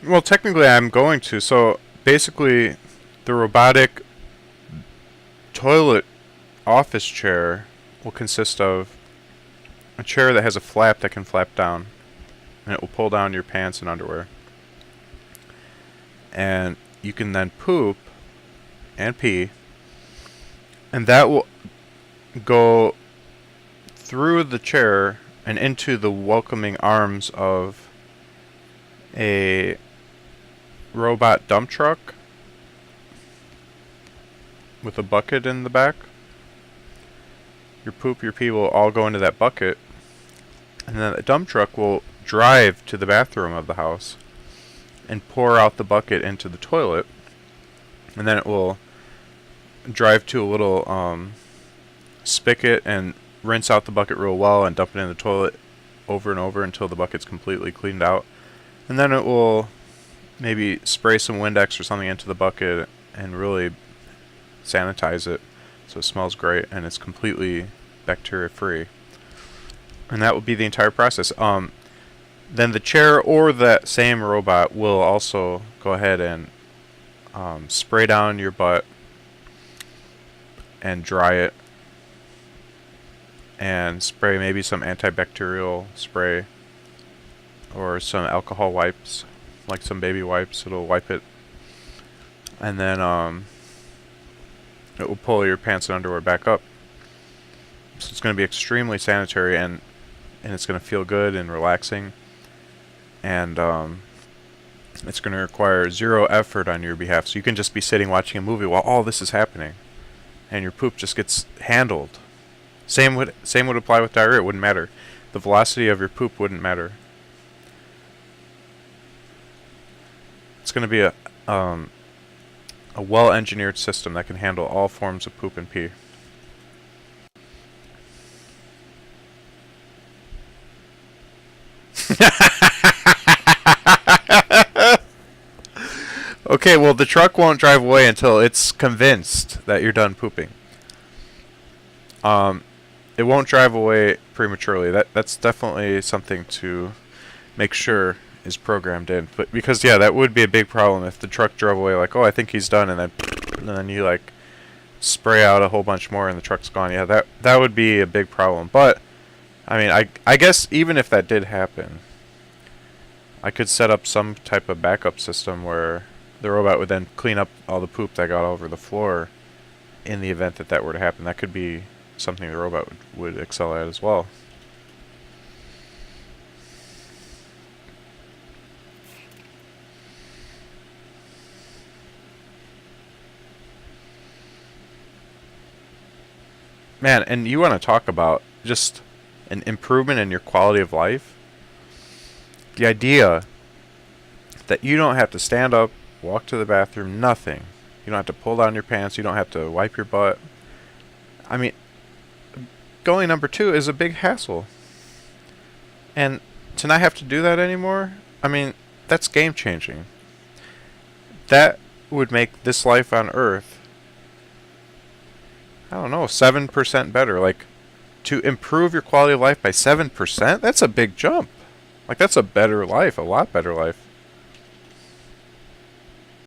Well, technically, I'm going to. So basically, the robotic toilet office chair will consist of a chair that has a flap that can flap down, and it will pull down your pants and underwear. And you can then poop and pee, and that will go through the chair and into the welcoming arms of a robot dump truck with a bucket in the back. Your poop, your pee will all go into that bucket, and then the dump truck will drive to the bathroom of the house and pour out the bucket into the toilet, and then it will drive to a little spigot and rinse out the bucket real well and dump it in the toilet over and over until the bucket's completely cleaned out. And then it will maybe spray some Windex or something into the bucket and really sanitize it so it smells great and it's completely bacteria free. And that will be the entire process. Then the chair or that same robot will also go ahead and spray down your butt and dry it, and spray maybe some antibacterial spray or some alcohol wipes, like some baby wipes. It'll wipe it, and then it will pull your pants and underwear back up. So it's going to be extremely sanitary, and it's going to feel good and relaxing, and it's going to require zero effort on your behalf. So you can just be sitting watching a movie while all this is happening, and your poop just gets handled. Same would apply with diarrhea. It wouldn't matter. The velocity of your poop wouldn't matter. It's going to be a well-engineered system that can handle all forms of poop and pee. Okay, well, the truck won't drive away until it's convinced that you're done pooping. It won't drive away prematurely. That's definitely something to make sure is programmed in. But because yeah, that would be a big problem if the truck drove away like, oh, I think he's done, and then you like spray out a whole bunch more and the truck's gone. Yeah, that would be a big problem. But I mean, I guess even if that did happen, I could set up some type of backup system where the robot would then clean up all the poop that got all over the floor in the event that were to happen. That could be something the robot would excel at as well. Man, and you want to talk about just an improvement in your quality of life? The idea that you don't have to stand up, walk to the bathroom, nothing. You don't have to pull down your pants, you don't have to wipe your butt. I mean, going number 2 is a big hassle. And to not have to do that anymore, I mean, that's game changing. That would make this life on Earth, I don't know, 7% better. Like, to improve your quality of life by 7%, that's a big jump. Like, that's a better life, a lot better life.